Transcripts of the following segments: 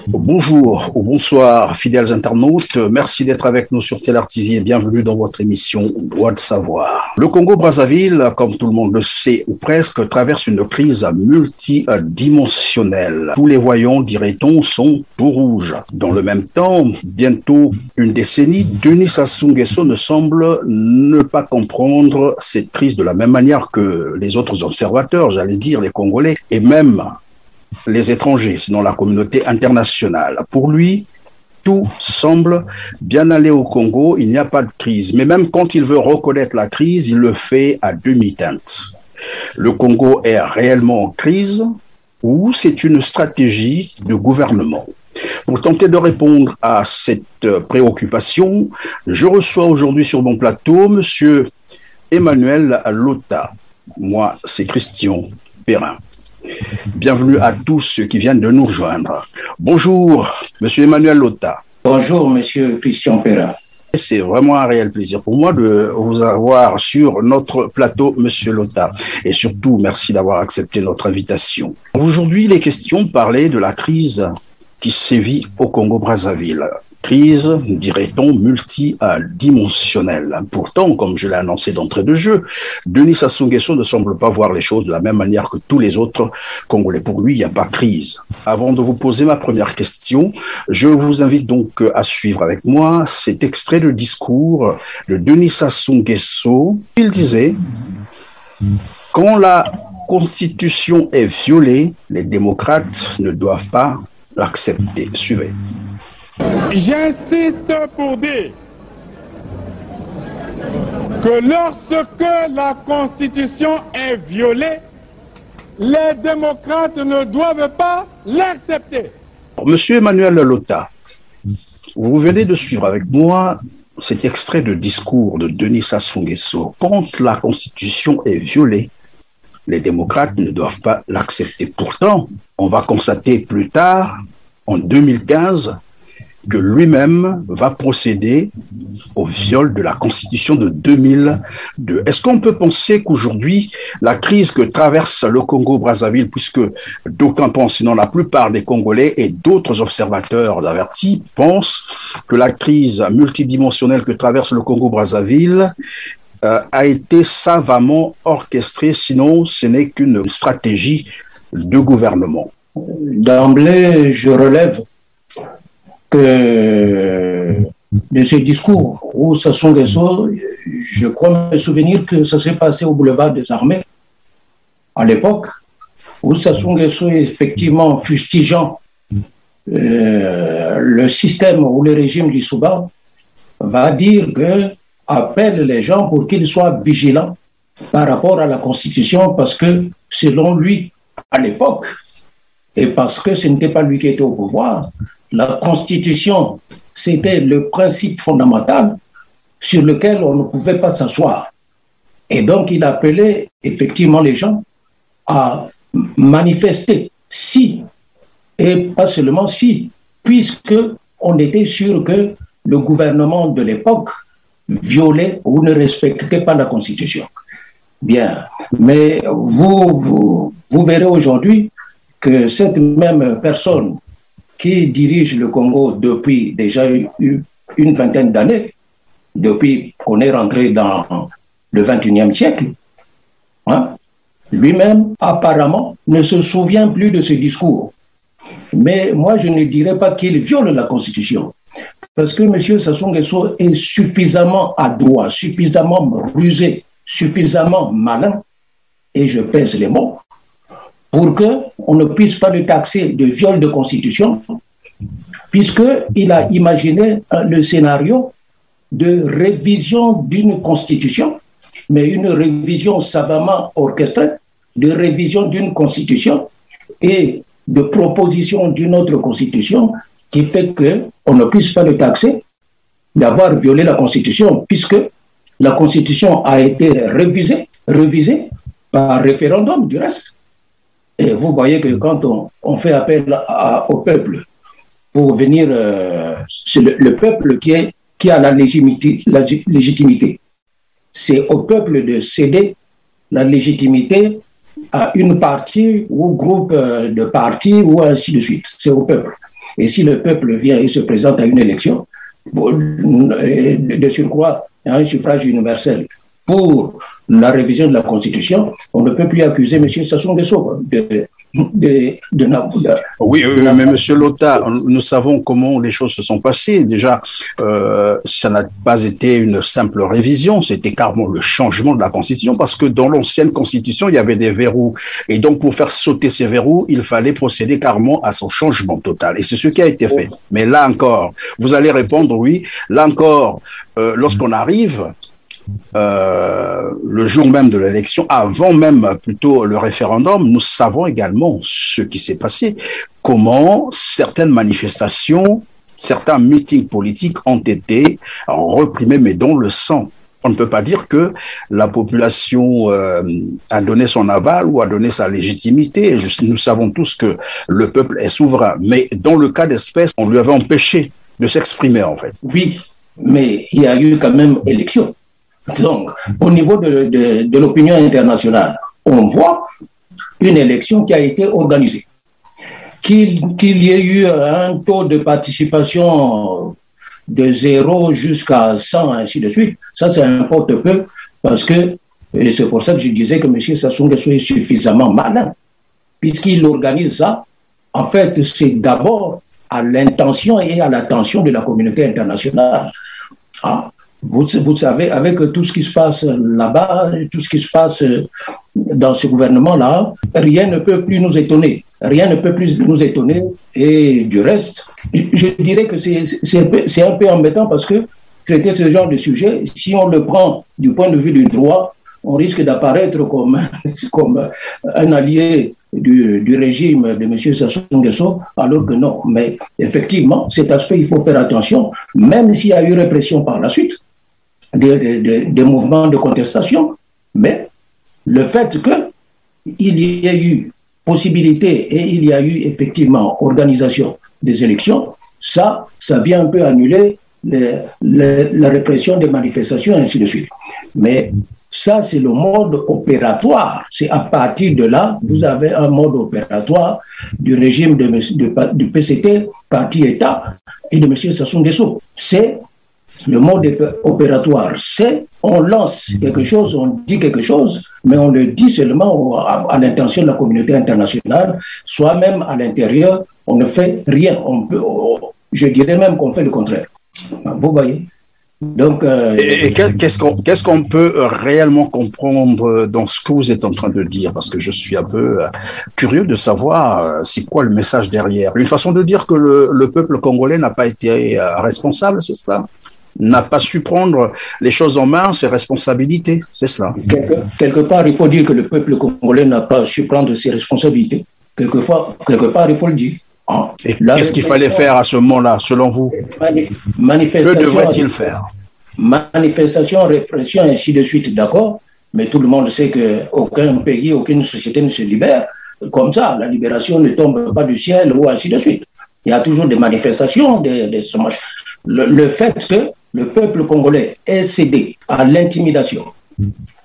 Bonjour ou bonsoir, fidèles internautes. Merci d'être avec nous sur Télar TV et bienvenue dans votre émission Droit de savoir. Le Congo-Brazzaville, comme tout le monde le sait ou presque, traverse une crise multidimensionnelle. Tous les voyants, dirait-on, sont tout rouges. Dans le même temps, bientôt une décennie, Denis Sassou Nguesso ne semble ne pas comprendre cette crise de la même manière que les autres observateurs, j'allais dire les Congolais, et même les étrangers, sinon la communauté internationale. Pour lui, tout semble bien aller au Congo, il n'y a pas de crise. Mais même quand il veut reconnaître la crise, il le fait à demi-teinte. Le Congo est réellement en crise ou c'est une stratégie de gouvernement? Pour tenter de répondre à cette préoccupation, je reçois aujourd'hui sur mon plateau Monsieur Emmanuel Lota. Moi, c'est Christian Perrin. Bienvenue à tous ceux qui viennent de nous rejoindre. Bonjour, Monsieur Emmanuel Lota. Bonjour, Monsieur Christian Perrin. C'est vraiment un réel plaisir pour moi de vous avoir sur notre plateau, Monsieur Lota. Et surtout, merci d'avoir accepté notre invitation. Aujourd'hui, il est question de parler de la crise qui sévit au Congo-Brazzaville. Crise, dirait-on, multidimensionnelle. Pourtant, comme je l'ai annoncé d'entrée de jeu, Denis Sassou Nguesso ne semble pas voir les choses de la même manière que tous les autres Congolais. Pour lui, il n'y a pas crise. Avant de vous poser ma première question, je vous invite donc à suivre avec moi cet extrait de discours de Denis Sassou Nguesso. Il disait « Quand la Constitution est violée, les démocrates ne doivent pas l'accepter. » Suivez. J'insiste pour dire que lorsque la Constitution est violée, les démocrates ne doivent pas l'accepter. Monsieur Emmanuel Lota, vous venez de suivre avec moi cet extrait de discours de Denis Sassou Nguesso. Quand la Constitution est violée, les démocrates ne doivent pas l'accepter. Pourtant, on va constater plus tard, en 2015, que lui-même va procéder au viol de la Constitution de 2002. Est-ce qu'on peut penser qu'aujourd'hui, la crise que traverse le Congo-Brazzaville, puisque d'aucuns pensent, sinon la plupart des Congolais et d'autres observateurs avertis pensent que la crise multidimensionnelle que traverse le Congo-Brazzaville a été savamment orchestrée, sinon ce n'est qu'une stratégie de gouvernement? D'emblée, je relève que de ce discours où Sassou Nguesso, je crois me souvenir que ça s'est passé au boulevard des Armées à l'époque, où Sassou Nguesso est effectivement fustigeant le système ou le régime du Soudan, va dire que appelle les gens pour qu'ils soient vigilants par rapport à la Constitution parce que selon lui, à l'époque, et parce que ce n'était pas lui qui était au pouvoir, la Constitution, c'était le principe fondamental sur lequel on ne pouvait pas s'asseoir. Et donc, il appelait effectivement les gens à manifester si, et pas seulement si, puisque on était sûr que le gouvernement de l'époque violait ou ne respectait pas la Constitution. Bien, mais vous verrez aujourd'hui que cette même personne qui dirige le Congo depuis déjà une vingtaine d'années, depuis qu'on est rentré dans le 21e siècle, hein, lui-même, apparemment, ne se souvient plus de ce discours. Mais moi, je ne dirais pas qu'il viole la Constitution, parce que M. Sassou Nguesso est suffisamment adroit, suffisamment rusé, suffisamment malin, et je pèse les mots, pour qu'on ne puisse pas le taxer de viol de constitution, puisqu'il a imaginé le scénario de révision d'une constitution, mais une révision savamment orchestrée, de révision d'une constitution et de proposition d'une autre constitution qui fait qu'on ne puisse pas le taxer d'avoir violé la constitution, puisque la constitution a été révisée par référendum du reste. Et vous voyez que quand on fait appel au peuple pour venir, c'est le peuple qui a la légitimité. C'est au peuple de céder la légitimité à une partie ou groupe de partis ou ainsi de suite. C'est au peuple. Et si le peuple vient et se présente à une élection, de surcroît, à un suffrage universel pour la révision de la Constitution, on ne peut plus accuser M. Sassou Nguesso Oui, mais M. Lota, nous savons comment les choses se sont passées. Déjà, ça n'a pas été une simple révision, c'était carrément le changement de la Constitution, parce que dans l'ancienne Constitution, il y avait des verrous. Et donc, pour faire sauter ces verrous, il fallait procéder carrément à son changement total. Et c'est ce qui a été fait. Mais là encore, vous allez répondre oui. Là encore, lorsqu'on arrive... le jour même de l'élection, avant même plutôt le référendum, nous savons également ce qui s'est passé, comment certaines manifestations, certains meetings politiques ont été reprimés, mais dans le sang. On ne peut pas dire que la population a donné son aval ou a donné sa légitimité. Nous savons tous que le peuple est souverain, mais dans le cas d'espèce, on lui avait empêché de s'exprimer en fait. Oui, mais il y a eu quand même élection. Donc, au niveau de l'opinion internationale, on voit une élection qui a été organisée. Qu'il y ait eu un taux de participation de 0 jusqu'à 100, ainsi de suite, ça importe peu, parce que, et c'est pour ça que je disais que M. Sassou Nguesso est suffisamment malin, puisqu'il organise ça. En fait, c'est d'abord à l'intention et à l'attention de la communauté internationale. Ah. Vous savez, avec tout ce qui se passe là-bas, tout ce qui se passe dans ce gouvernement-là, rien ne peut plus nous étonner. Rien ne peut plus nous étonner. Et du reste, je dirais que c'est un peu embêtant parce que traiter ce genre de sujet, si on le prend du point de vue du droit, on risque d'apparaître comme un allié du régime de M. Sassou Nguesso, alors que non. Mais effectivement, cet aspect, il faut faire attention, même s'il y a eu répression par la suite, des mouvements de contestation, mais le fait qu'il y ait eu possibilité et il y a eu effectivement organisation des élections, ça vient un peu annuler la répression des manifestations et ainsi de suite. Mais ça, c'est le mode opératoire. C'est à partir de là, vous avez un mode opératoire du régime du PCT, parti État, et de M. Sassou Nguesso. C'est le mode opératoire. C'est on lance quelque chose, on dit quelque chose, mais on le dit seulement à l'intention de la communauté internationale, soit même à l'intérieur, on ne fait rien. Je dirais même qu'on fait le contraire. Vous voyez? Donc, et qu'est-ce qu'on peut réellement comprendre dans ce que vous êtes en train de dire? Parce que je suis un peu curieux de savoir c'est quoi le message derrière. Une façon de dire que le peuple congolais n'a pas été responsable, c'est cela? N'a pas su prendre les choses en main, ses responsabilités, c'est cela? Quelque part, il faut dire que le peuple congolais n'a pas su prendre ses responsabilités. Quelque part, il faut le dire. Et qu'est-ce qu'il fallait faire à ce moment-là, selon vous? Que devrait-il faire? Manifestation, répression, ainsi de suite, d'accord, mais tout le monde sait qu'aucun pays, aucune société ne se libère comme ça. La libération ne tombe pas du ciel ou ainsi de suite. Il y a toujours des manifestations, le fait que le peuple congolais ait cédé à l'intimidation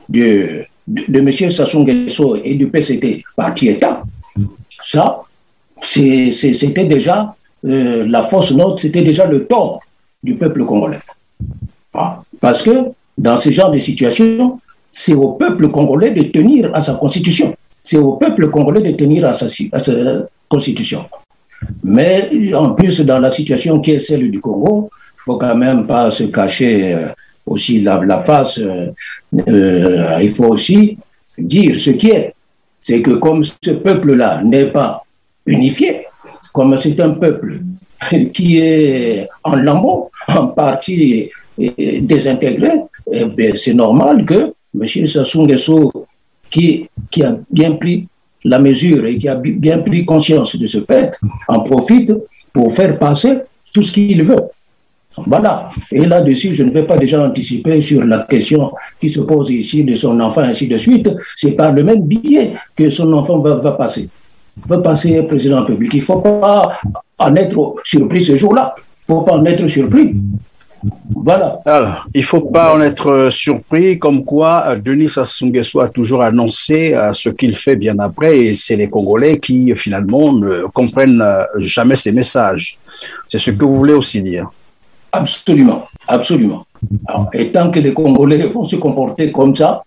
de M. Sassou Nguesso et du PCT, parti État, ça, c'était déjà la fausse note, c'était déjà le tort du peuple congolais. Parce que dans ce genre de situation, c'est au peuple congolais de tenir à sa constitution. C'est au peuple congolais de tenir à sa constitution. Mais en plus, dans la situation qui est celle du Congo, il ne faut quand même pas se cacher aussi la face. Il faut aussi dire ce qui est. C'est que comme ce peuple-là n'est pas unifié, comme c'est un peuple qui est en lambeaux, en partie désintégré, c'est normal que M. Sassou Nguesso, qui a bien pris la mesure et qui a bien pris conscience de ce fait, en profite pour faire passer tout ce qu'il veut. Voilà. Et là-dessus, je ne vais pas déjà anticiper sur la question qui se pose ici de son enfant, ainsi de suite. C'est par le même biais que son enfant va passer. Va passer président de la République. Il ne faut pas en être surpris ce jour-là. Il ne faut pas en être surpris. Voilà. Alors, il ne faut pas en être surpris, comme quoi Denis Sassou Nguesso a toujours annoncé ce qu'il fait bien après, et c'est les Congolais qui finalement ne comprennent jamais ces messages. C'est ce que vous voulez aussi dire. Absolument, absolument. Alors, et tant que les Congolais vont se comporter comme ça,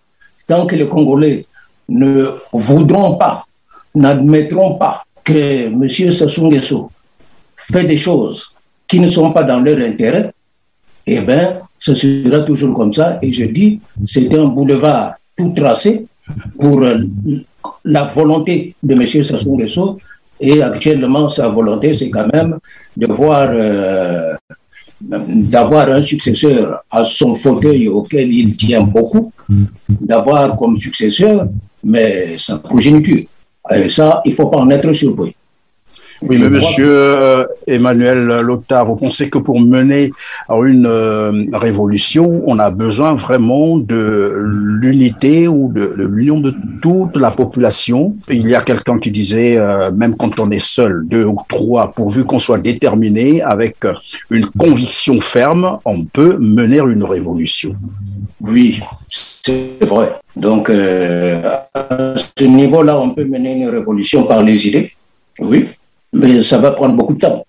tant que les Congolais ne voudront pas, n'admettront pas que M. Sassou Nguesso fait des choses qui ne sont pas dans leur intérêt, eh bien, ce sera toujours comme ça. Et je dis, c'est un boulevard tout tracé pour la volonté de M. Sassou Nguesso. Et actuellement, sa volonté, c'est quand même de voir, d'avoir un successeur à son fauteuil auquel il tient beaucoup, d'avoir comme successeur, mais sa progéniture. Et ça, il ne faut pas en être surpris. Oui, mais monsieur Emmanuel Lota, vous pensez que pour mener une révolution, on a besoin vraiment de l'unité ou de l'union de toute la population? Il y a quelqu'un qui disait, même quand on est seul, 2 ou 3, pourvu qu'on soit déterminé avec une conviction ferme, on peut mener une révolution. Oui, c'est vrai. Donc, à ce niveau-là, on peut mener une révolution par les idées. Oui. Mais ça va prendre beaucoup de temps.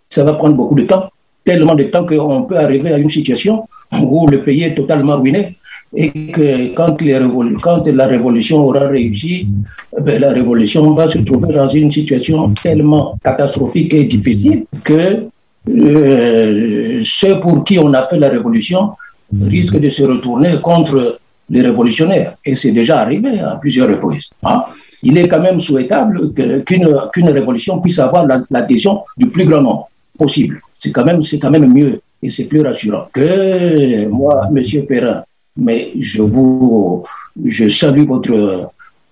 Ça va prendre beaucoup de temps, tellement de temps qu'on peut arriver à une situation où le pays est totalement ruiné et que quand la révolution aura réussi, la révolution va se trouver dans une situation tellement catastrophique et difficile que ceux pour qui on a fait la révolution risquent de se retourner contre les révolutionnaires. Et c'est déjà arrivé à plusieurs reprises. Hein? Il est quand même souhaitable qu'une révolution puisse avoir l'adhésion du plus grand nombre possible. C'est quand même mieux et c'est plus rassurant. Que moi, M. Perrin, mais je salue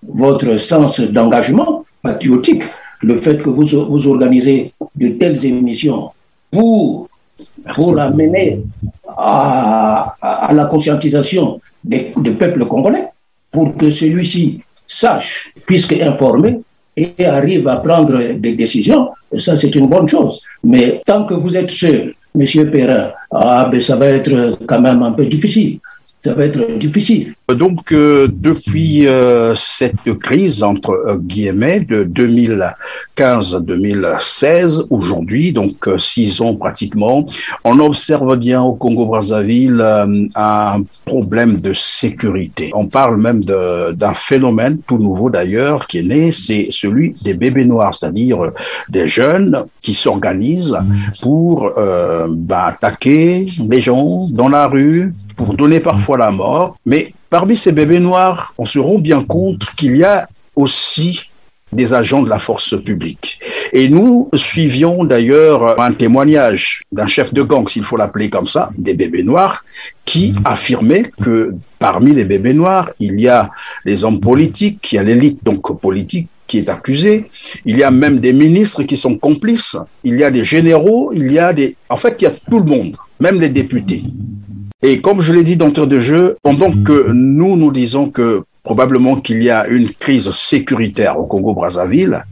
votre sens d'engagement patriotique, le fait que vous organisez de telles émissions pour amener à la conscientisation des peuples congolais, pour que celui-ci sache, puisque informé, et arrive à prendre des décisions, ça c'est une bonne chose. Mais tant que vous êtes seul, M. Perrin, ça va être quand même un peu difficile. Ça va être difficile. Donc, depuis cette crise, entre guillemets, de 2015-2016, aujourd'hui, donc 6 ans pratiquement, on observe bien au Congo-Brazzaville un problème de sécurité. On parle même d'un phénomène tout nouveau d'ailleurs qui est né, c'est celui des bébés noirs, c'est-à-dire des jeunes qui s'organisent pour attaquer les gens dans la rue, pour donner parfois la mort. Mais parmi ces bébés noirs, on se rend bien compte qu'il y a aussi des agents de la force publique. Et nous suivions d'ailleurs un témoignage d'un chef de gang, s'il faut l'appeler comme ça, des bébés noirs, qui affirmait que parmi les bébés noirs, il y a les hommes politiques, il y a l'élite donc politique qui est accusée, il y a même des ministres qui sont complices, il y a des généraux, en fait, il y a tout le monde, même les députés. Et comme je l'ai dit d'entrée de jeu, pendant que nous disons que probablement qu'il y a une crise sécuritaire au Congo-Brazzaville,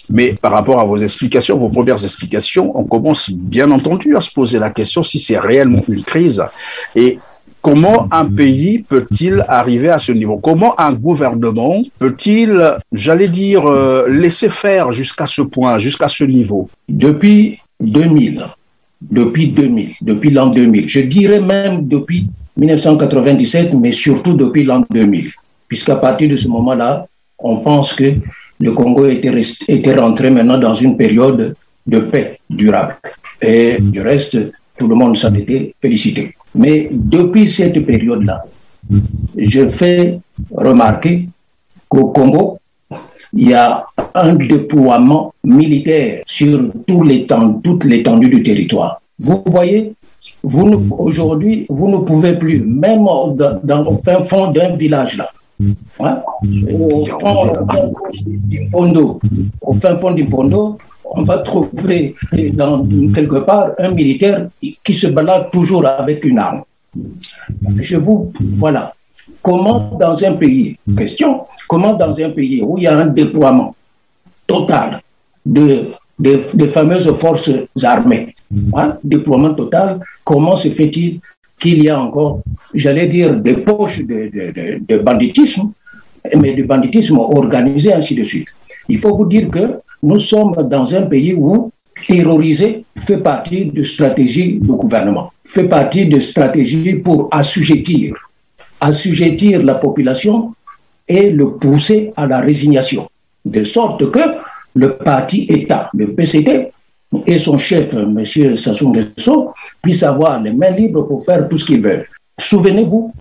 mais par rapport à vos explications, vos premières explications, on commence bien entendu à se poser la question si c'est réellement une crise et comment un pays peut-il arriver à ce niveau? Comment un gouvernement peut-il, j'allais dire, laisser faire jusqu'à ce point, jusqu'à ce niveau? Depuis l'an 2000, je dirais même depuis 1997, mais surtout depuis l'an 2000, puisqu'à partir de ce moment-là, on pense que le Congo était rentré maintenant dans une période de paix durable. Et du reste, tout le monde s'en était félicité. Mais depuis cette période-là, je fais remarquer qu'au Congo, il y a un déploiement militaire sur toute l'étendue du territoire. Vous voyez, aujourd'hui, vous ne pouvez plus, même au fin fond d'un village là, au fin fond du Pondo, on va trouver quelque part un militaire qui se balade toujours avec une arme. Voilà. Comment dans un pays, comment dans un pays où il y a un déploiement total de des fameuses forces armées. Hein, déploiement total, comment se fait-il qu'il y a encore, j'allais dire, des poches de banditisme, mais du banditisme organisé, ainsi de suite. Il faut vous dire que nous sommes dans un pays où terroriser fait partie de stratégie du gouvernement, fait partie de stratégie pour assujettir la population et le pousser à la résignation, de sorte que le parti État, le PCD, et son chef, M. Sassou Nguesso, puissent avoir les mains libres pour faire tout ce qu'ils veulent. Souvenez-vous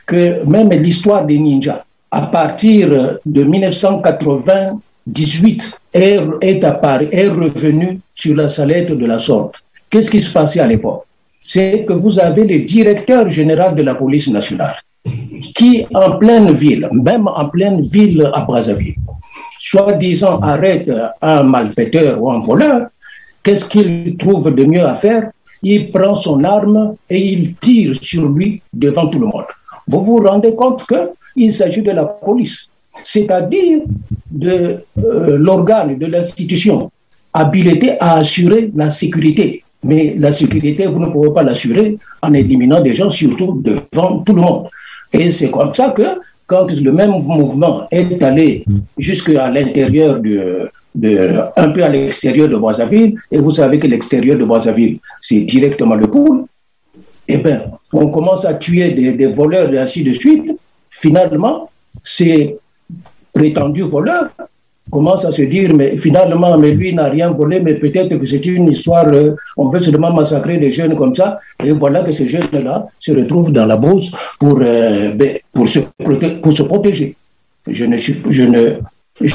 que même l'histoire des ninjas, à partir de 1998, est revenue sur la salette de la sorte. Qu'est-ce qui se passait à l'époque? C'est que vous avez le directeur général de la police nationale qui, en pleine ville, même en pleine ville à Brazzaville, soi-disant arrête un malfaiteur ou un voleur. Qu'est-ce qu'il trouve de mieux à faire? Il prend son arme et il tire sur lui devant tout le monde. Vous vous rendez compte qu'il s'agit de la police, c'est-à-dire de l'organe, de l'institution habilité à assurer la sécurité. Mais la sécurité, vous ne pouvez pas l'assurer en éliminant des gens, surtout devant tout le monde. Et c'est comme ça que, quand le même mouvement est allé jusqu'à l'intérieur un peu à l'extérieur de Brazzaville, et vous savez que l'extérieur de Brazzaville, c'est directement le pôle, eh bien, on commence à tuer des voleurs et ainsi de suite. Finalement, ces prétendus voleurs commencent à se dire, mais finalement, mais lui n'a rien volé, mais peut-être que c'est une histoire, on veut seulement massacrer des jeunes comme ça, et voilà que ces jeunes-là se retrouvent dans la brousse pour se protéger. Je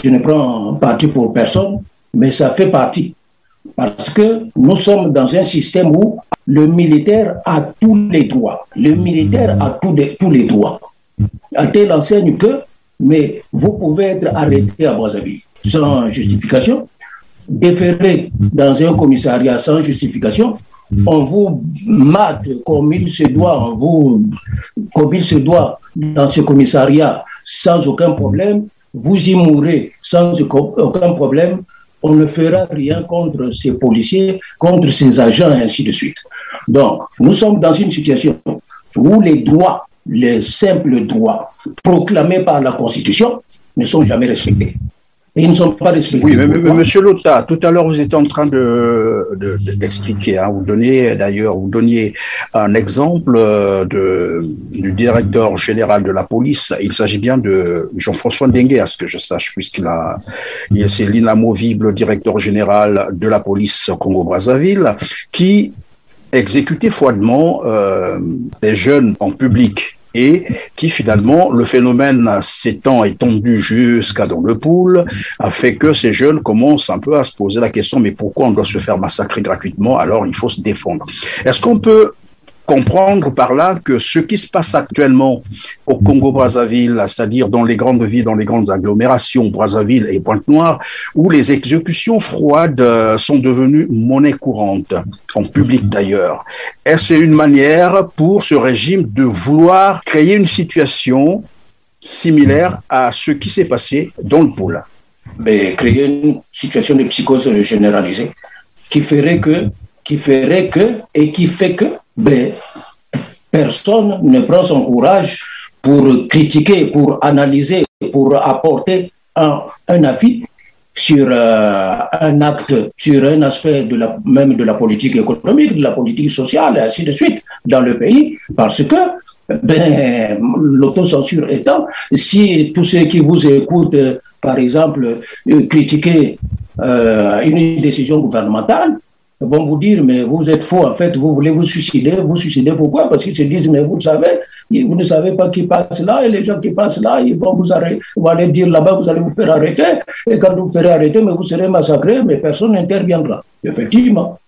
ne prends parti pour personne, mais ça fait partie. Parce que nous sommes dans un système où le militaire a tous les droits. Le militaire a tous les droits. À telle enseigne que, mais vous pouvez être arrêté à Brazzaville sans justification, déféré dans un commissariat sans justification, on vous mate comme il se doit, dans ce commissariat sans aucun problème, vous y mourrez sans aucun problème, on ne fera rien contre ces policiers, contre ces agents, et ainsi de suite. Donc, nous sommes dans une situation où les droits, les simples droits proclamés par la Constitution ne sont jamais respectés. Et ils ne sont pas respectés. Oui, mais Monsieur Lota, tout à l'heure, vous étiez en train d'expliquer, hein, vous donniez un exemple du directeur général de la police. Il s'agit bien de Jean-François Ndengue, à ce que je sache, c'est l'inamovible directeur général de la police Congo-Brazzaville, qui exécutait froidement des jeunes en public. Et qui finalement, le phénomène s'étant étendu jusqu'à dans le pool, a fait que ces jeunes commencent un peu à se poser la question, mais pourquoi on doit se faire massacrer gratuitement, alors il faut se défendre. Est-ce qu'on peut comprendre par là que ce qui se passe actuellement au Congo-Brazzaville, c'est-à-dire dans les grandes villes, dans les grandes agglomérations, Brazzaville et Pointe-Noire, où les exécutions froides sont devenues monnaie courante, en public d'ailleurs, est-ce une manière pour ce régime de vouloir créer une situation similaire à ce qui s'est passé dans le pôle? Mais créer une situation de psychose généralisée qui fait que personne ne prend son courage pour critiquer, pour analyser, pour apporter un avis sur un acte, sur un aspect même de la politique économique, de la politique sociale, et ainsi de suite, dans le pays, parce que l'autocensure étant, si tous ceux qui vous écoutent, par exemple, critiquer une décision gouvernementale, vont vous dire, mais vous êtes faux, en fait, vous voulez vous suicider pourquoi? Parce qu'ils se disent, mais vous ne savez pas qui passe là, et les gens qui passent là, ils vont vous arrêter, vont aller dire là-bas, vous allez vous faire arrêter, et quand vous vous ferez arrêter, mais vous serez massacré, mais personne n'interviendra. Effectivement.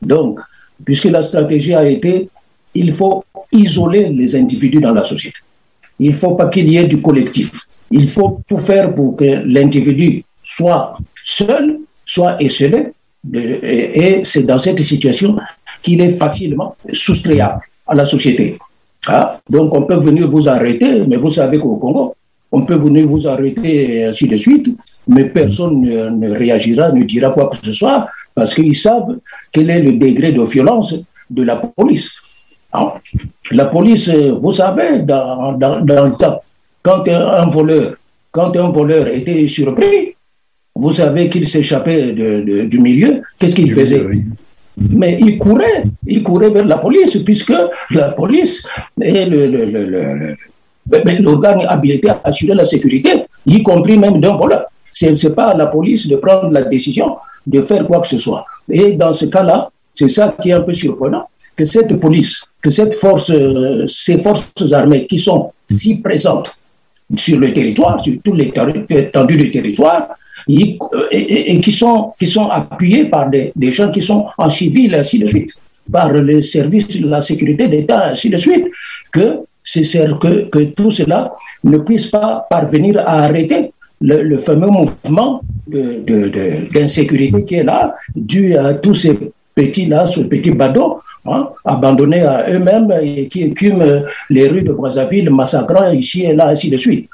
Donc, puisque la stratégie a été, il faut isoler les individus dans la société. Il ne faut pas qu'il y ait du collectif. Il faut tout faire pour que l'individu soit seul, soit esselé, et c'est dans cette situation qu'il est facilement soustrayable à la société. Ah, donc on peut venir vous arrêter, mais vous savez qu'au Congo, on peut venir vous arrêter et ainsi de suite, mais personne ne réagira, ne dira quoi que ce soit, parce qu'ils savent quel est le degré de violence de la police. Hein? La police, vous savez, dans le temps, quand un voleur était surpris, vous savez qu'il s'échappait du milieu, qu'est-ce qu'il faisait? Mais il courait vers la police, puisque la police est l'organe habilité à assurer la sécurité, y compris même d'un voleur. Ce n'est pas à la police de prendre la décision de faire quoi que ce soit. Et dans ce cas-là, c'est ça qui est un peu surprenant, que cette police, que ces forces armées qui sont si présentes sur le territoire, sur toute l'étendue du territoire, et qui sont appuyés par des gens qui sont en civil, ainsi de suite, par le service de la sécurité d'État, ainsi de suite, que tout cela ne puisse pas parvenir à arrêter le fameux mouvement d'insécurité qui est là, dû à tous ces petits-là, ce petit badaud, hein, abandonnés à eux-mêmes et qui écument les rues de Brazzaville, massacrant ici et là, ainsi de suite.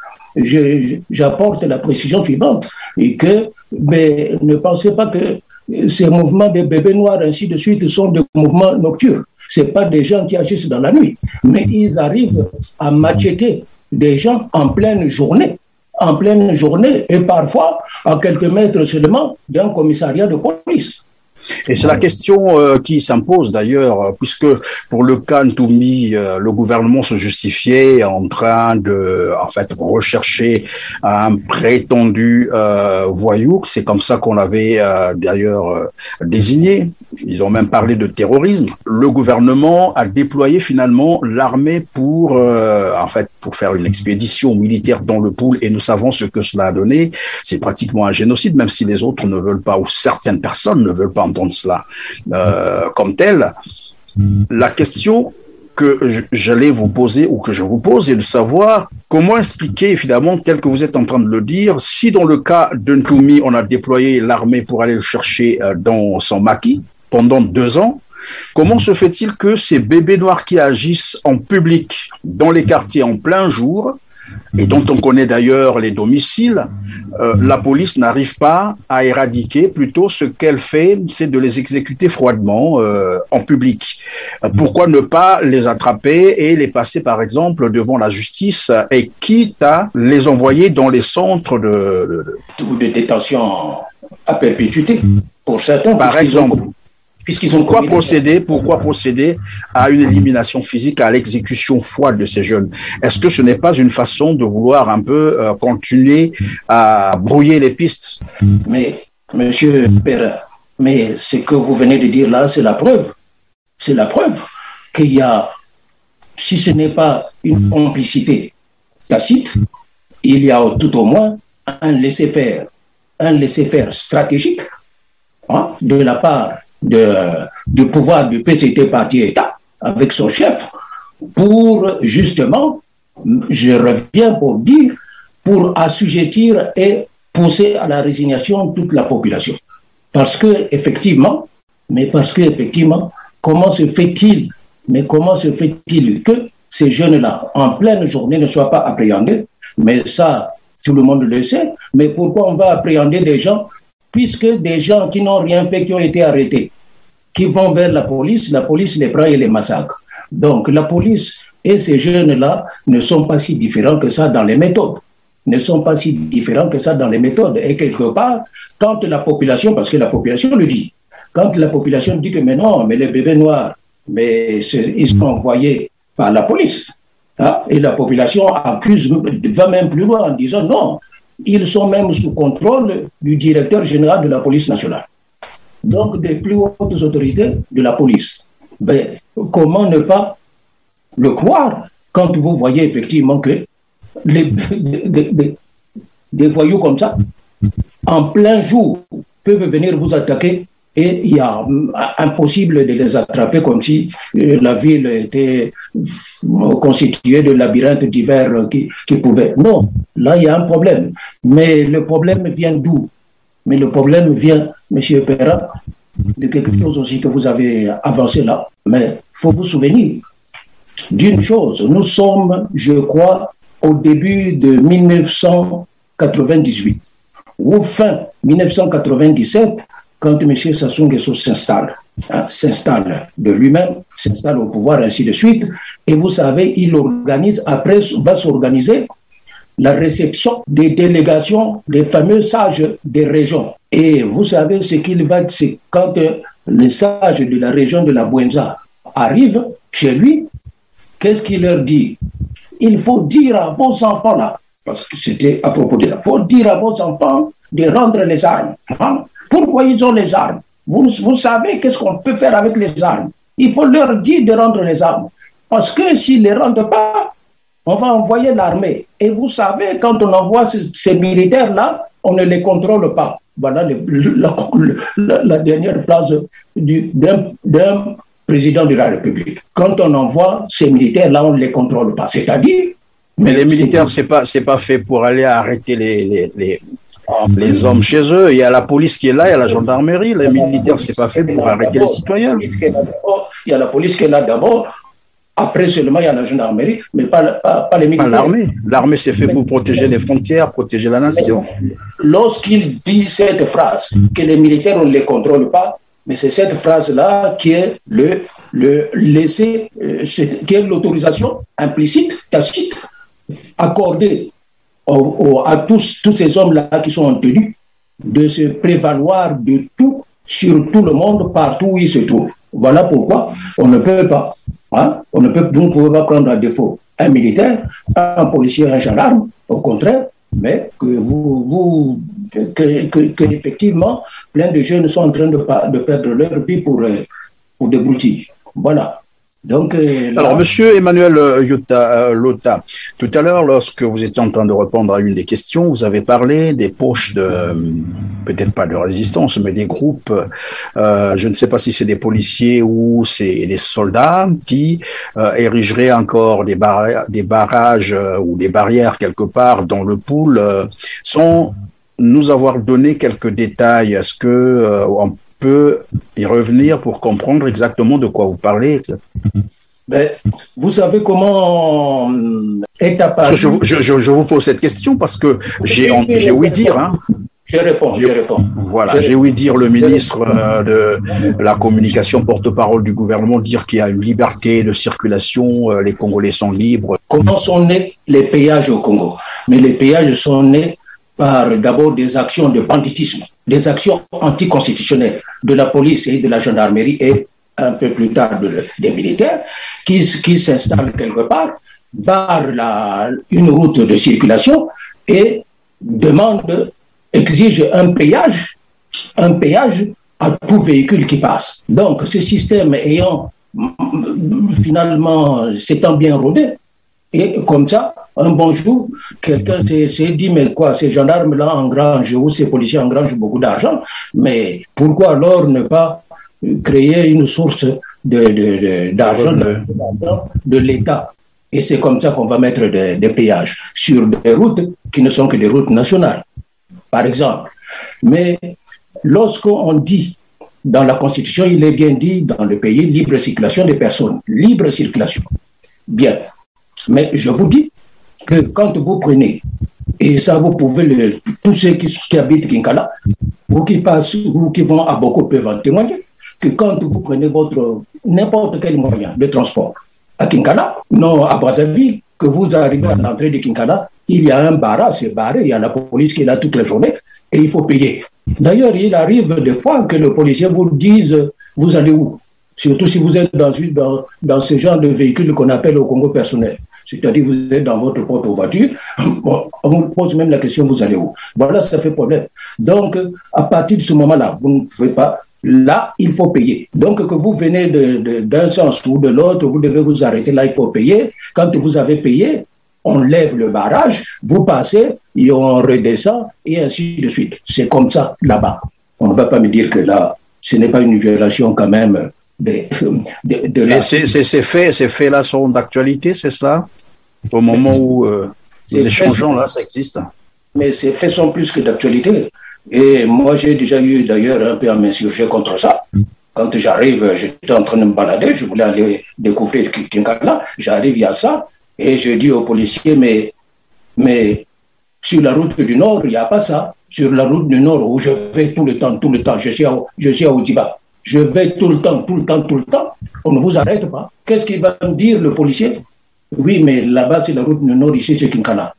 J'apporte la précision suivante, mais ne pensez pas que ces mouvements des bébés noirs, ainsi de suite, sont des mouvements nocturnes. Ce n'est pas des gens qui agissent dans la nuit, mais ils arrivent à macheter des gens en pleine journée, et parfois à quelques mètres seulement d'un commissariat de police. Et c'est la question qui s'impose d'ailleurs, puisque pour le cas Ntoumi, le gouvernement se justifiait en train de, rechercher un prétendu voyou. C'est comme ça qu'on l'avait d'ailleurs désigné. Ils ont même parlé de terrorisme. Le gouvernement a déployé finalement l'armée pour faire une expédition militaire dans le Pool, et nous savons ce que cela a donné. C'est pratiquement un génocide, même si les autres ne veulent pas, ou certaines personnes ne veulent pas entendre cela comme tel. La question que j'allais vous poser, ou que je vous pose, est de savoir comment expliquer, finalement, tel que vous êtes en train de le dire, si dans le cas de Ntoumi, on a déployé l'armée pour aller le chercher dans son maquis pendant 2 ans, comment se fait-il que ces bébés noirs qui agissent en public, dans les quartiers en plein jour, et dont on connaît d'ailleurs les domiciles, la police n'arrive pas à éradiquer. Plutôt, ce qu'elle fait, c'est de les exécuter froidement en public. Pourquoi ne pas les attraper et les passer, par exemple, devant la justice, et quitte à les envoyer dans les centres de détention à perpétuité, pour certains, par exemple. Pourquoi procéder à une élimination physique, à l'exécution froide de ces jeunes? Est-ce que ce n'est pas une façon de vouloir un peu continuer à brouiller les pistes? Mais, monsieur Perrin, mais ce que vous venez de dire là, c'est la preuve. C'est la preuve qu'il y a, si ce n'est pas une complicité tacite, il y a tout au moins un laisser-faire stratégique, hein, de la part du pouvoir du PCT Parti État avec son chef, pour justement, je reviens pour assujettir et pousser à la résignation toute la population. Parce que effectivement, comment se fait-il que ces jeunes-là, en pleine journée, ne soient pas appréhendés? Mais ça, tout le monde le sait. Mais pourquoi on va appréhender des gens, puisque des gens qui n'ont rien fait, qui ont été arrêtés, qui vont vers la police les prend et les massacre. Donc la police et ces jeunes-là ne sont pas si différents que ça dans les méthodes. Et quelque part, quand la population, parce que la population le dit, quand la population dit que mais non, mais les bébés noirs, mais ils sont envoyés par la police, hein, et la population accuse, va même plus loin en disant non, ils sont même sous contrôle du directeur général de la police nationale. Donc, des plus hautes autorités de la police. Ben, comment ne pas le croire quand vous voyez effectivement que des voyous comme ça, en plein jour, peuvent venir vous attaquer, et il y a impossible de les attraper comme si la ville était constituée de labyrinthes divers qui pouvaient. Non, là il y a un problème. Mais le problème vient d'où? Mais le problème vient, M. Perrin, de quelque chose aussi que vous avez avancé là. Mais il faut vous souvenir d'une chose. Nous sommes, je crois, au début de 1998. ou fin 1997, quand M. Sassou Nguesso s'installe de lui-même, s'installe au pouvoir, ainsi de suite, et vous savez, il organise, après va s'organiser la réception des délégations des fameux sages des régions. Et vous savez ce qu'il va, c'est quand les sages de la région de la Bouenza arrivent chez lui, qu'est-ce qu'il leur dit? Il faut dire à vos enfants là, parce que c'était à propos de ça, il faut dire à vos enfants de rendre les armes. Hein? Pourquoi ils ont les armes? Vous savez qu'est-ce qu'on peut faire avec les armes? Il faut leur dire de rendre les armes. Parce que s'ils ne les rendent pas, on va envoyer l'armée. Et vous savez, quand on envoie ces militaires-là, on ne les contrôle pas. Voilà la dernière phrase d'un président de la République. Quand on envoie ces militaires-là, on ne les contrôle pas. C'est-à-dire... Mais les militaires, c'est pas fait pour aller arrêter les hommes chez eux. Il y a la police qui est là, il y a la gendarmerie. Les militaires, c'est pas fait pour arrêter les citoyens. Il y a la police qui est là d'abord. Après seulement, il y a la gendarmerie, mais pas les militaires. Pas l'armée. L'armée, c'est fait pour protéger les frontières, protéger la nation. Lorsqu'il dit cette phrase, que les militaires, on ne les contrôle pas, mais c'est cette phrase-là qui est qui est l'autorisation implicite, tacite, accordée à tous ces hommes-là qui sont en tenue de se prévaloir de tout sur tout le monde, partout où ils se trouvent. Voilà pourquoi on ne peut pas, vous ne pouvez pas prendre à défaut un militaire, un policier, un gendarme, au contraire, mais que effectivement, plein de jeunes sont en train de perdre leur vie pour des broutilles. Voilà. Donc, alors, monsieur Emmanuel Lota, tout à l'heure, lorsque vous étiez en train de répondre à une des questions, vous avez parlé des poches peut-être pas de résistance, mais des groupes, je ne sais pas si c'est des policiers ou c'est des soldats qui érigeraient encore des barrages ou des barrières quelque part dans le Poul, sans nous avoir donné quelques détails. Est-ce que on peut y revenir pour comprendre exactement de quoi vous parlez? Ben, vous savez comment est apparu... Je vous pose cette question parce que j'ai ouï dire... Hein, je réponds. Voilà, j'ai ouï dire le ministre de la communication, porte-parole du gouvernement, dire qu'il y a une liberté de circulation, les Congolais sont libres. Comment sont nés les péages au Congo? Mais les péages sont nés par d'abord des actions de banditisme, des actions anticonstitutionnelles de la police et de la gendarmerie et un peu plus tard des militaires qui s'installent quelque part, barrent une route de circulation et exigent un péage à tout véhicule qui passe. Donc ce système ayant finalement s'étant bien rodé, et comme ça, un bon jour, quelqu'un s'est dit, mais quoi, ces gendarmes-là engrangent, ou ces policiers engrangent beaucoup d'argent, mais pourquoi alors ne pas créer une source d'argent de l'État? Et c'est comme ça qu'on va mettre des péages sur des routes qui ne sont que des routes nationales, par exemple. Mais lorsqu'on dit, dans la Constitution, il est bien dit dans le pays, libre circulation des personnes, libre circulation. Bien. Mais je vous dis que quand vous prenez, et ça vous pouvez, tous ceux qui habitent Kinkala, ou qui passent, ou qui vont à Boko peuvent en témoigner, que quand vous prenez n'importe quel moyen de transport à Kinkala, non à Brazzaville, que vous arrivez à l'entrée de Kinkala, il y a un barrage, c'est barré, il y a la police qui est là toute la journée, et il faut payer. D'ailleurs, il arrive des fois que le policier vous dise, vous allez où? Surtout si vous êtes dans ce genre de véhicule qu'on appelle au Congo personnel. C'est-à-dire vous êtes dans votre propre voiture, on vous pose même la question, vous allez où? Voilà, ça fait problème. Donc, à partir de ce moment-là, vous ne pouvez pas, là, il faut payer. Donc, que vous venez d'un sens ou de l'autre, vous devez vous arrêter, là, il faut payer. Quand vous avez payé, on lève le barrage, vous passez, et on redescend, et ainsi de suite. C'est comme ça, là-bas. On ne va pas me dire que là, ce n'est pas une violation quand même Ces faits-là sont d'actualité, c'est cela? Au moment où nous échangeons, là, ça existe. Mais ces faits sont plus que d'actualité. Et moi, j'ai déjà eu d'ailleurs un peu à m'insurger contre ça. Quand j'arrive, j'étais en train de me balader, je voulais aller découvrir Kinkala, j'arrive, il y a ça, et je dis aux policiers, mais Sur la route du Nord, il n'y a pas ça. Sur la route du Nord, où je vais tout le temps, je suis à Oudiba. Je vais tout le temps. On ne vous arrête pas. Qu'est-ce qu'il va me dire, le policier? Oui, mais là-bas, c'est la route du Nord, ici, c'est Kinkala.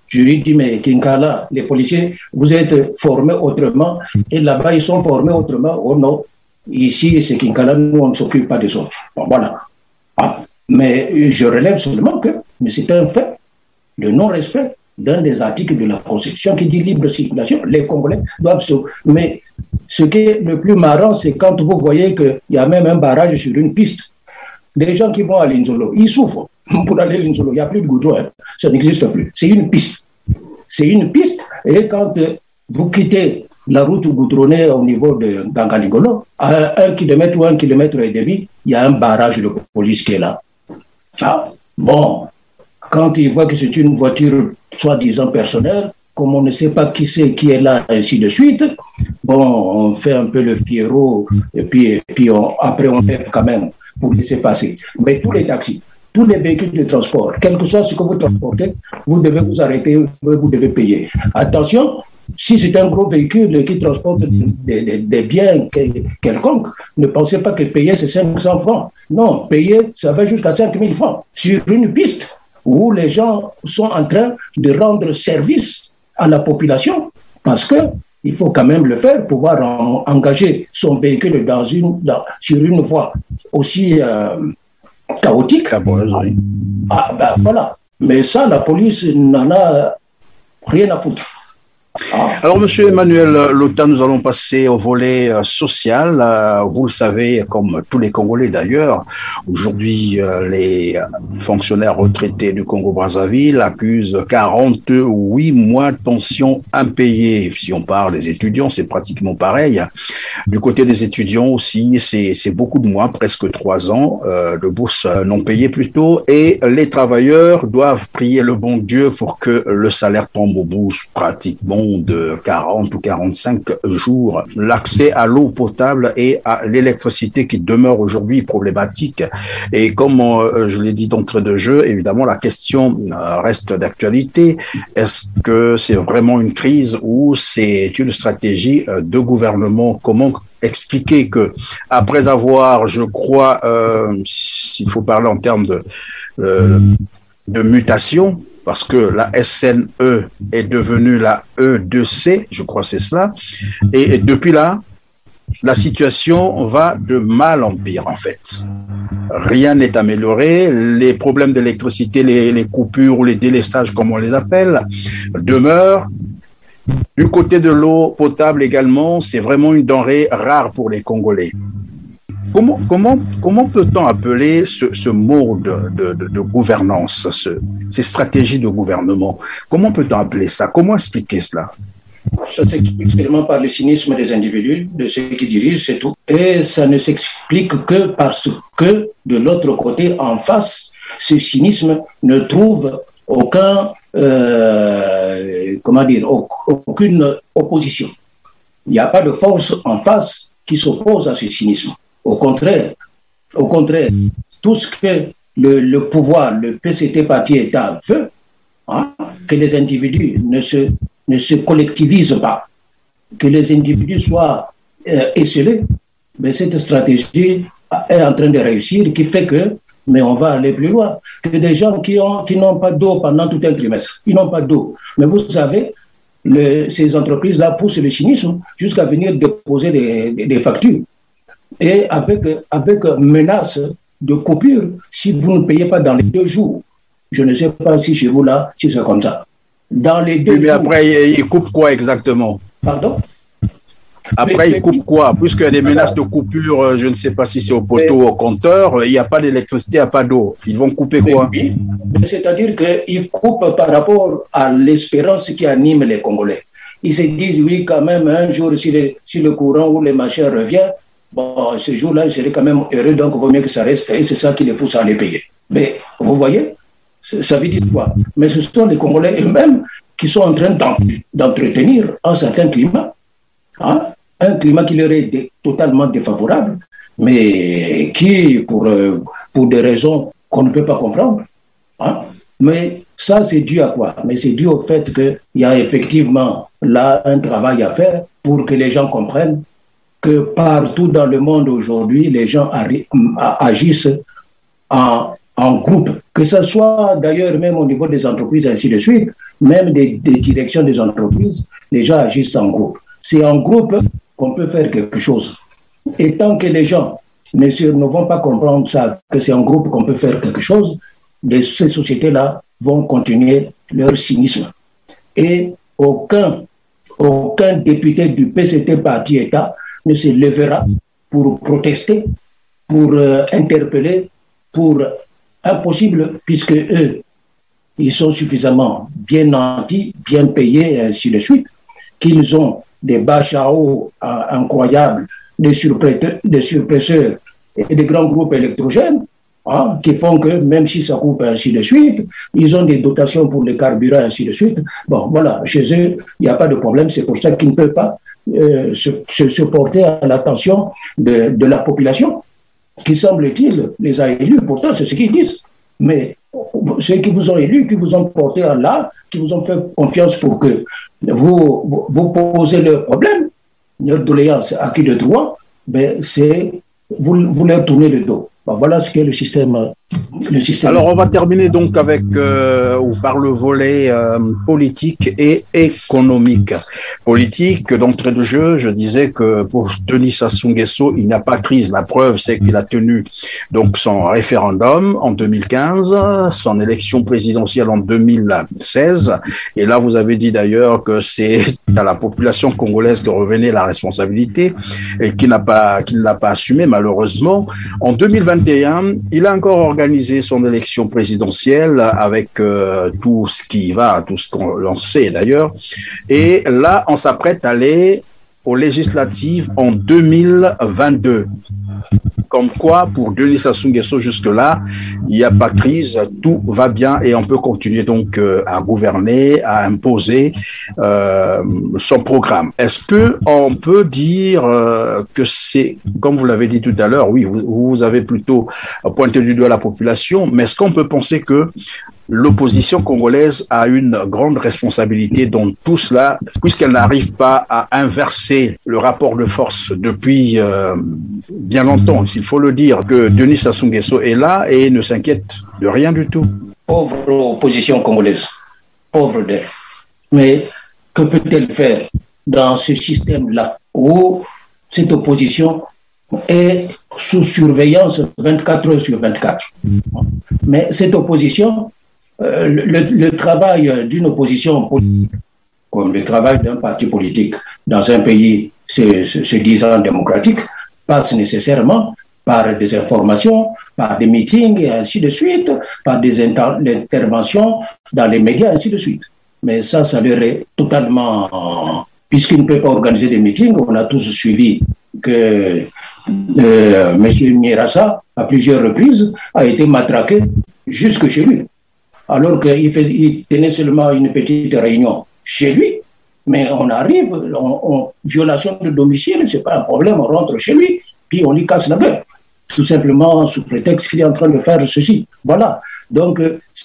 Je lui dis, mais Kinkala, les policiers, vous êtes formés autrement, et là-bas, ils sont formés autrement. Oh non, ici, c'est Kinkala, nous, on ne s'occupe pas des autres. Bon, voilà. Mais je relève seulement que c'est un fait de non-respect d'un des articles de la Constitution qui dit libre circulation. Les Congolais doivent se... Mais ce qui est le plus marrant, c'est quand vous voyez qu'il y a même un barrage sur une piste. Des gens qui vont à Linzolo, ils souffrent pour aller à Linzolo. Il n'y a plus de goudron, ça n'existe plus. C'est une piste. C'est une piste. Et quand vous quittez la route goudronnée au niveau de Gangalingolo, à 1 km ou 1 km et demi, il y a un barrage de police qui est là. Bon, quand ils voient que c'est une voiture soi-disant personnelle, comme on ne sait pas qui c'est qui est là, ainsi de suite, bon, on fait un peu le fiero, et puis après on fait quand même pour laisser passer. Mais tous les taxis, tous les véhicules de transport, quel que soit ce que vous transportez, vous devez vous arrêter, vous devez payer. Attention, si c'est un gros véhicule qui transporte des biens quelconques, ne pensez pas que payer c'est 500 francs. Non, payer, ça va jusqu'à 5000 francs sur une piste où les gens sont en train de rendre service à la population, parce qu'il faut quand même le faire, pouvoir engager son véhicule sur une voie aussi chaotique. Voilà. Mais ça, la police n'en a rien à foutre. Alors, Monsieur Emmanuel Lota, nous allons passer au volet social. Vous le savez, comme tous les Congolais d'ailleurs, aujourd'hui, les fonctionnaires retraités du Congo-Brazzaville accusent 48 mois de pension impayée. Si on parle des étudiants, c'est pratiquement pareil. Du côté des étudiants aussi, c'est beaucoup de mois, presque 3 ans de bourse non payée plutôt. Et les travailleurs doivent prier le bon Dieu pour que le salaire tombe aux bouches pratiquement de 40 ou 45 jours. L'accès à l'eau potable et à l'électricité qui demeure aujourd'hui problématique. Et comme je l'ai dit d'entrée de jeu, évidemment, la question reste d'actualité. Est-ce que c'est vraiment une crise ou c'est une stratégie de gouvernement? Comment expliquer que, après avoir, je crois, s'il faut parler en termes de mutation, parce que la SNE est devenue la E2C, je crois que c'est cela, et depuis là, la situation va de mal en pire en fait. Rien n'est amélioré, les problèmes d'électricité, les coupures ou les délestages comme on les appelle, demeurent. Du côté de l'eau potable également, c'est vraiment une denrée rare pour les Congolais. Comment peut-on appeler ce mode de gouvernance, ces stratégies de gouvernement? Comment peut-on appeler ça? Comment expliquer cela? Ça s'explique seulement par le cynisme des individus, de ceux qui dirigent, c'est tout. Et ça ne s'explique que parce que, de l'autre côté, en face, ce cynisme ne trouve aucune opposition. Il n'y a pas de force en face qui s'oppose à ce cynisme. Au contraire, tout ce que le pouvoir, le PCT Parti État veut, que les individus ne se collectivisent pas, que les individus soient esselés, mais cette stratégie est en train de réussir, qui fait que, mais on va aller plus loin, que des gens qui n'ont pas d'eau pendant tout un trimestre, ils n'ont pas d'eau. Mais vous savez, ces entreprises-là poussent le cynisme jusqu'à venir déposer des factures. Et avec menace de coupure si vous ne payez pas dans les 2 jours. Je ne sais pas si chez vous là, si c'est comme ça. Dans les 2 jours. Mais après, ils coupent quoi exactement? Pardon? Après, ils coupent quoi? Puisqu'il y a des menaces de coupure, je ne sais pas si c'est au poteau ou au compteur, il n'y a pas d'électricité, il n'y a pas d'eau. Ils vont couper quoi? Oui. C'est-à-dire qu'ils coupent par rapport à l'espérance qui anime les Congolais. Ils se disent, oui, quand même, un jour, si le courant ou les machins revient, bon, ce jour-là, ils seraient quand même heureux, donc il vaut mieux que ça reste, et c'est ça qui les pousse à les payer. Mais vous voyez, ça veut dire quoi? Mais ce sont les Congolais eux-mêmes qui sont en train d'entretenir un certain climat, un climat qui leur est totalement défavorable, mais qui, pour des raisons qu'on ne peut pas comprendre, mais Ça, c'est dû à quoi? Mais c'est dû au fait qu'il y a effectivement là un travail à faire pour que les gens comprennent que partout dans le monde aujourd'hui, les gens agissent en groupe, que ce soit d'ailleurs même au niveau des entreprises, ainsi de suite, même des directions des entreprises, les gens agissent en groupe. C'est en groupe qu'on peut faire quelque chose. Et tant que les gens ne vont pas comprendre ça, que c'est en groupe qu'on peut faire quelque chose, ces sociétés-là vont continuer leur cynisme. Et aucun député du PCT Parti État ne se lèvera pour protester, pour interpeller, pour impossible, puisque eux, ils sont suffisamment bien nantis, bien payés, et ainsi de suite, qu'ils ont des bâches à eau incroyables, des surpresseurs et des grands groupes électrogènes, qui font que même si ça coupe ainsi de suite, ils ont des dotations pour les carburants ainsi de suite. Bon, voilà, chez eux, il n'y a pas de problème. C'est pour ça qu'ils ne peuvent pas se porter à l'attention de la population, qui semble-t-il les a élus. Pourtant, c'est ce qu'ils disent. Mais ceux qui vous ont élus, qui vous ont porté à là, qui vous ont fait confiance pour que vous posez leurs problèmes, leur doléance acquis de droit, ben vous leur tournez le dos. Voilà ce qu'est le système. Alors, on va terminer donc avec par le volet politique et économique. Politique, d'entrée de jeu, je disais que pour Denis Sassou Nguesso, il n'y a pas de crise. La preuve, c'est qu'il a tenu donc son référendum en 2015, son élection présidentielle en 2016. Et là, vous avez dit d'ailleurs que c'est à la population congolaise que revenait la responsabilité et qu'il ne l'a pas assumé, malheureusement. En 2021, il a encore organisé son élection présidentielle avec tout ce qu'on sait d'ailleurs. Et là, on s'apprête à aller aux législatives en 2022. Comme quoi, pour Denis Sassou Nguesso, jusque-là, il n'y a pas de crise, tout va bien et on peut continuer donc à gouverner, à imposer son programme. Est-ce qu'on peut dire que c'est, comme vous l'avez dit tout à l'heure, oui, vous avez plutôt pointé du doigt la population, mais est-ce qu'on peut penser que l'opposition congolaise a une grande responsabilité dans tout cela, puisqu'elle n'arrive pas à inverser le rapport de force depuis bien longtemps, s'il faut le dire, que Denis Sassou Nguesso est là et ne s'inquiète de rien du tout. Pauvre opposition congolaise, pauvre d'elle. Mais que peut-elle faire dans ce système-là où cette opposition est sous surveillance 24 heures sur 24? Mais cette opposition, le travail d'une opposition politique, comme le travail d'un parti politique dans un pays se disant démocratique, passe nécessairement par des informations, par des meetings et ainsi de suite, par des interventions dans les médias, ainsi de suite. Mais ça leur est totalement... Puisqu'il ne peut pas organiser des meetings, on a tous suivi que M. Mirassa, à plusieurs reprises, a été matraqué jusque chez lui. Alors qu'il tenait seulement une petite réunion chez lui. Mais on arrive, en violation de domicile, ce n'est pas un problème, on rentre chez lui, puis on lui casse la gueule. Tout simplement sous prétexte qu'il est en train de faire ceci. Voilà. Donc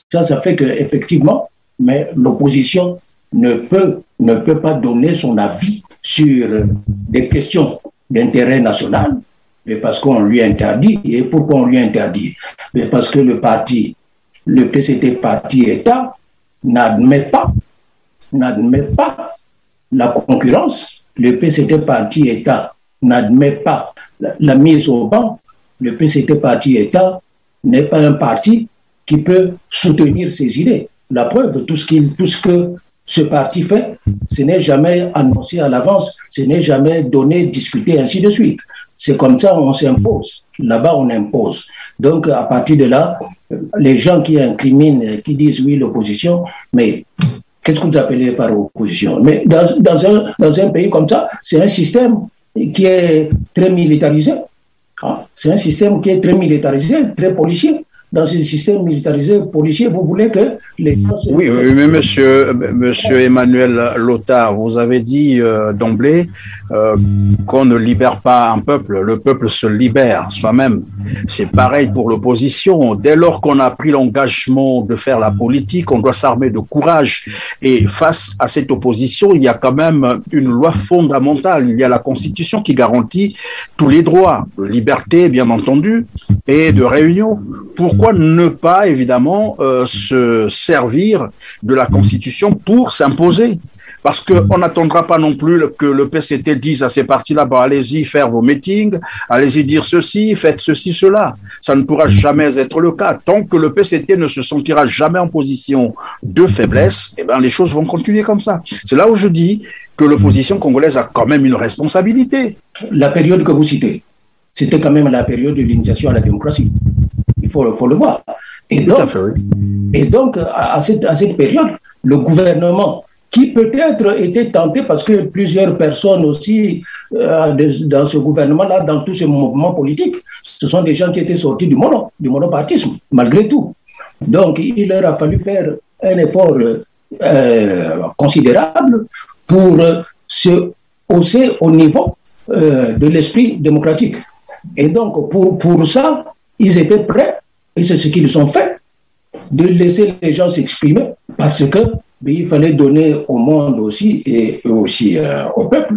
ça fait qu'effectivement, mais l'opposition ne peut pas donner son avis sur des questions d'intérêt national, mais parce qu'on lui interdit. Et pourquoi on lui interdit? Mais parce que le PCT Parti État n'admet pas la concurrence. Le PCT Parti État n'admet pas la mise au banc. Le PCT Parti État n'est pas un parti qui peut soutenir ses idées. La preuve, tout ce que ce parti fait, ce n'est jamais annoncé à l'avance, ce n'est jamais donné, discuté, ainsi de suite. C'est comme ça, on s'impose. Là-bas, on impose. Donc, à partir de là, les gens qui incriminent, qui disent oui, l'opposition, mais qu'est-ce que vous appelez par opposition? Mais dans un pays comme ça, c'est un système qui est très militarisé. C'est un système qui est très militarisé, très policier. dans ce système militarisé policier, vous voulez que les gens se... Oui, mais monsieur Emmanuel Lothar, vous avez dit d'emblée qu'on ne libère pas un peuple, le peuple se libère soi-même. C'est pareil pour l'opposition. Dès lors qu'on a pris l'engagement de faire la politique, on doit s'armer de courage. Et face à cette opposition, il y a quand même une loi fondamentale. Il y a la Constitution qui garantit tous les droits, de liberté, bien entendu, et de réunion. Pourquoi ne pas, évidemment, se servir de la Constitution pour s'imposer? Parce qu'on n'attendra pas non plus que le PCT dise à ces partis-là, bon, allez-y faire vos meetings, allez-y dire ceci, faites ceci, cela. Ça ne pourra jamais être le cas. Tant que le PCT ne se sentira jamais en position de faiblesse, eh ben, les choses vont continuer comme ça. C'est là où je dis que l'opposition congolaise a quand même une responsabilité. La période que vous citez, c'était quand même la période de l'initiation à la démocratie. Il faut le voir. Et donc, tout à fait, oui. Et donc à cette période, le gouvernement, qui peut-être était tenté, parce que plusieurs personnes aussi dans ce gouvernement-là, dans tous ces mouvements politiques, ce sont des gens qui étaient sortis du monopartisme, malgré tout. Donc, il leur a fallu faire un effort considérable pour se hausser au niveau de l'esprit démocratique. Et donc, pour ça, ils étaient prêts, et c'est ce qu'ils ont fait, de laisser les gens s'exprimer, parce que il fallait donner au monde aussi, et aussi au peuple,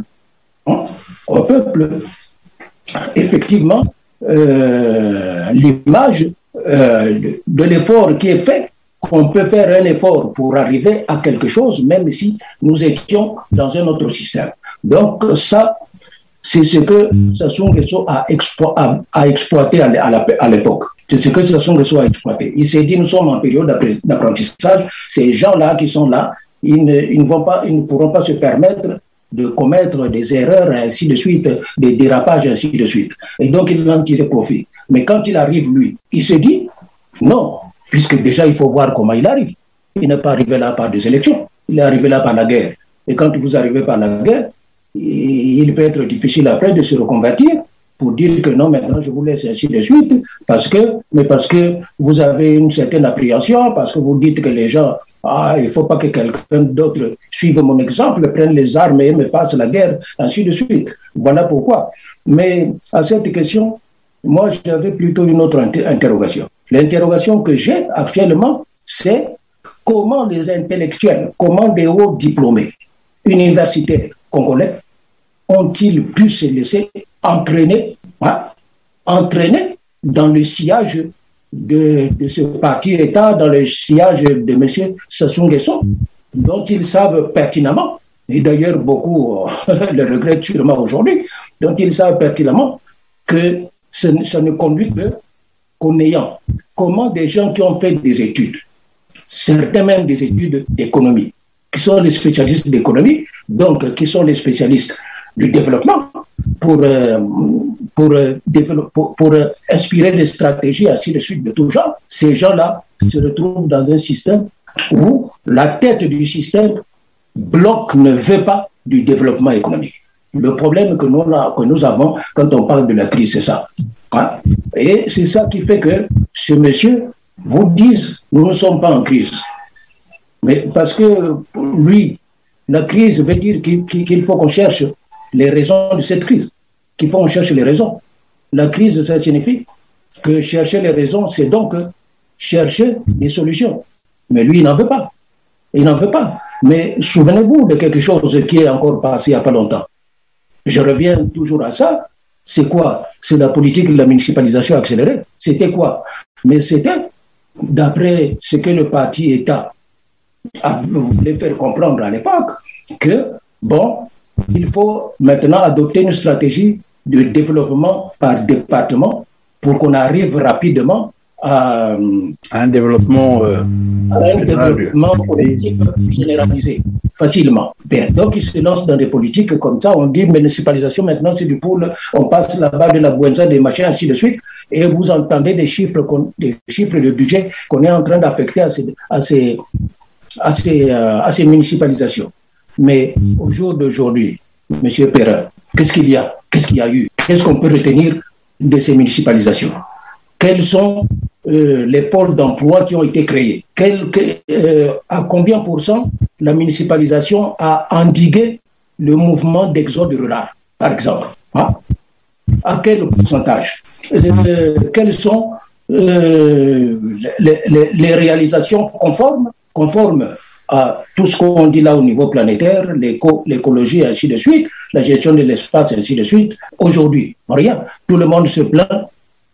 effectivement, l'image de l'effort qui est fait, qu'on peut faire un effort pour arriver à quelque chose, même si nous étions dans un autre système. Donc ça, c'est ce que Sassou Nguesso a exploité à l'époque. C'est ce que Sassou Nguesso a exploité. Il s'est dit, nous sommes en période d'apprentissage. Ces gens-là qui sont là, ils ne pourront pas se permettre de commettre des erreurs, ainsi de suite, des dérapages, ainsi de suite. Et donc, il en tire profit. Mais quand il arrive, lui, il se dit, non, puisque déjà, il faut voir comment il arrive. Il n'est pas arrivé là par des élections. Il est arrivé là par la guerre. Et quand vous arrivez par la guerre, il peut être difficile après de se reconvertir pour dire que non, maintenant je vous laisse ainsi de suite, parce que vous avez une certaine appréhension, parce que vous dites que les gens, il ne faut pas que quelqu'un d'autre suive mon exemple, prenne les armes et me fasse la guerre, ainsi de suite. Voilà pourquoi. Mais à cette question, moi j'avais plutôt une autre interrogation. L'interrogation que j'ai actuellement, c'est comment les intellectuels, comment des hauts diplômés universitaires congolais ont-ils pu se laisser entraîner dans le sillage de ce parti-État, dans le sillage de M. Sassou Nguesso, dont ils savent pertinemment, et d'ailleurs beaucoup le regrettent sûrement aujourd'hui, dont ils savent pertinemment que ça ne conduit qu'au néant. Comment des gens qui ont fait des études, certains même des études d'économie, qui sont les spécialistes d'économie, donc qui sont les spécialistes du développement, pour inspirer des stratégies ainsi de suite de tout genre, ces gens-là se retrouvent dans un système où la tête du système ne veut pas du développement économique. Le problème que nous avons quand on parle de la crise, c'est ça. Et c'est ça qui fait que ce monsieur vous dise, nous ne sommes pas en crise. Mais parce que lui, la crise veut dire qu'il faut qu'on cherche les raisons de cette crise, qu'il faut qu'on cherche les raisons. La crise, ça signifie que chercher les raisons, c'est donc chercher des solutions. Mais lui, il n'en veut pas. Il n'en veut pas. Mais souvenez-vous de quelque chose qui est encore passé il n'y a pas longtemps. Je reviens toujours à ça. C'est quoi? C'est la politique de la municipalisation accélérée. C'était quoi? Mais c'était, d'après ce que le parti État voulait faire comprendre à l'époque, que, il faut maintenant adopter une stratégie de développement par département pour qu'on arrive rapidement à un développement politique généralisé, facilement. Bien, donc, ils se lancent dans des politiques comme ça. On dit municipalisation, maintenant, c'est du pool, on passe là-bas de la Buenza, des machins, ainsi de suite. Et vous entendez des chiffres de budget qu'on est en train d'affecter à ces municipalisations. Mais au jour d'aujourd'hui, M. Perrin, qu'est-ce qu'il y a? Qu'est-ce qu'il y a eu? Qu'est-ce qu'on peut retenir de ces municipalisations? Quelles sont les pôles d'emploi qui ont été créés. À combien pour cent la municipalisation a endigué le mouvement d'exode rural, par exemple, hein? À quel pourcentage? Quelles sont les réalisations conformes à tout ce qu'on dit là au niveau planétaire, l'écologie, ainsi de suite, la gestion de l'espace, ainsi de suite? Aujourd'hui, rien. Tout le monde se plaint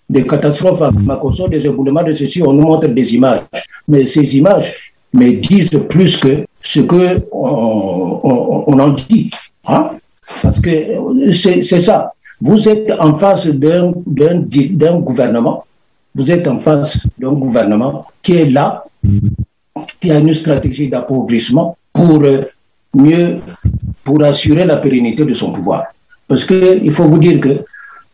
des catastrophes à Makosso, des éboulements de ceci, on nous montre des images. Mais ces images disent plus que ce qu'on en dit. Hein? Parce que c'est ça. Vous êtes en face d'un gouvernement. Vous êtes en face d'un gouvernement qui est là, qui a une stratégie d'appauvrissement pour assurer la pérennité de son pouvoir. Parce qu'il faut vous dire que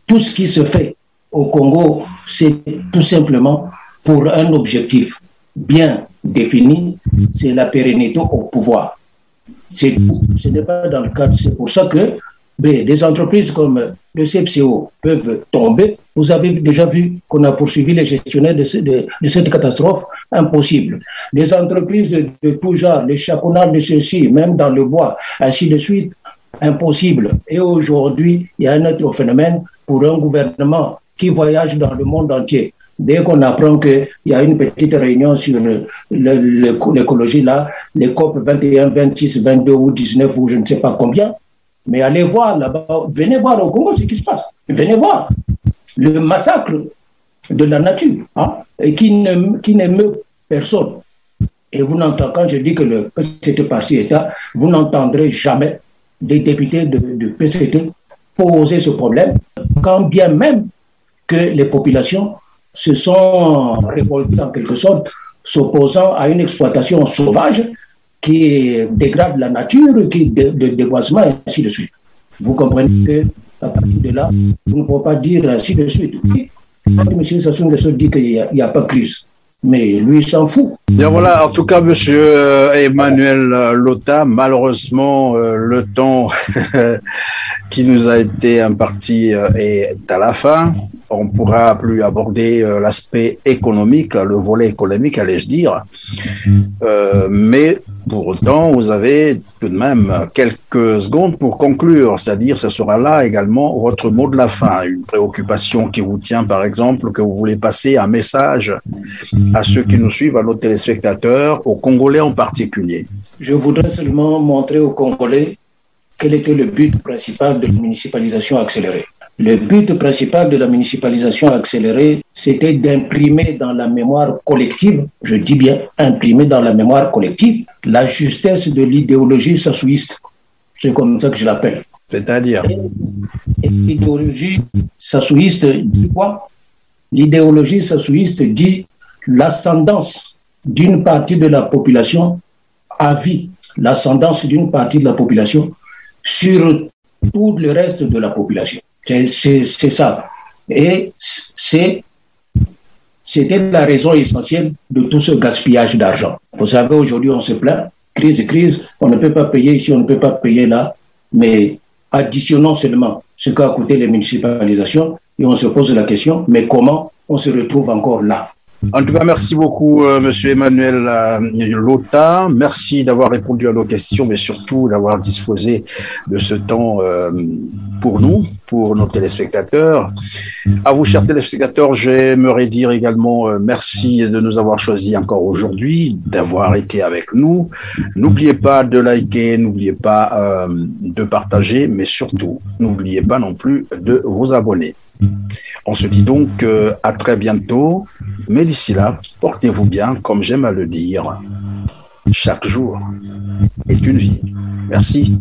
tout ce qui se fait au Congo, c'est tout simplement pour un objectif bien défini, c'est la pérennité au pouvoir. Ce n'est pas dans le cadre, c'est pour ça que des entreprises comme le CPCO peuvent tomber. Vous avez déjà vu qu'on a poursuivi les gestionnaires de cette catastrophe. Impossible. Les entreprises de tout genre, les chaponards de ceci, même dans le bois, ainsi de suite, impossible. Et aujourd'hui, il y a un autre phénomène pour un gouvernement qui voyage dans le monde entier. Dès qu'on apprend qu'il y a une petite réunion sur l'écologie là, les COP 21, 26, 22 ou 19 ou je ne sais pas combien, mais allez voir là-bas, venez voir au Congo ce qui se passe. Venez voir le massacre de la nature, hein, et qui n'émeut personne. Et vous n'entendez, quand je dis que cette parti-État, vous n'entendrez jamais des députés de PCT poser ce problème, quand bien même que les populations se sont révoltées en quelque sorte, s'opposant à une exploitation sauvage qui dégrade la nature, qui de déboisement, et ainsi de suite. Vous comprenez qu'à partir de là, vous ne pouvez pas dire ainsi de suite. Oui, M. Sassou Nguesso dit qu'il n'y a pas de crise, mais lui, il s'en fout. Bien voilà, en tout cas, M. Emmanuel Lota, malheureusement, le temps qui nous a été imparti est à la fin. On ne pourra plus aborder l'aspect économique, le volet économique, allais-je dire. Mais pour autant, vous avez tout de même quelques secondes pour conclure, c'est-à-dire ce sera là également votre mot de la fin, une préoccupation qui vous tient par exemple, que vous voulez passer un message à ceux qui nous suivent, à nos téléspectateurs, aux Congolais en particulier. Je voudrais seulement montrer aux Congolais quel était le but principal de la municipalisation accélérée. Le but principal de la municipalisation accélérée, c'était d'imprimer dans la mémoire collective, je dis bien imprimer dans la mémoire collective, la justesse de l'idéologie sassouiste. C'est comme ça que je l'appelle. C'est-à-dire? Et l'idéologie sassouiste dit quoi? L'idéologie sassouiste dit l'ascendance d'une partie de la population à vie, l'ascendance d'une partie de la population sur tout le reste de la population. C'est ça. Et c'était la raison essentielle de tout ce gaspillage d'argent. Vous savez, aujourd'hui, on se plaint, crise, on ne peut pas payer ici, on ne peut pas payer là, mais additionnons seulement ce qu'a coûté les municipalisations et on se pose la question, mais comment on se retrouve encore là? En tout cas, merci beaucoup, Monsieur Emmanuel Lota. Merci d'avoir répondu à nos questions, mais surtout d'avoir disposé de ce temps pour nous, pour nos téléspectateurs. À vous, chers téléspectateurs, j'aimerais dire également merci de nous avoir choisis encore aujourd'hui, d'avoir été avec nous. N'oubliez pas de liker, n'oubliez pas de partager, mais surtout, n'oubliez pas non plus de vous abonner. On se dit donc à très bientôt, mais d'ici là, portez-vous bien, comme j'aime à le dire. Chaque jour est une vie. Merci.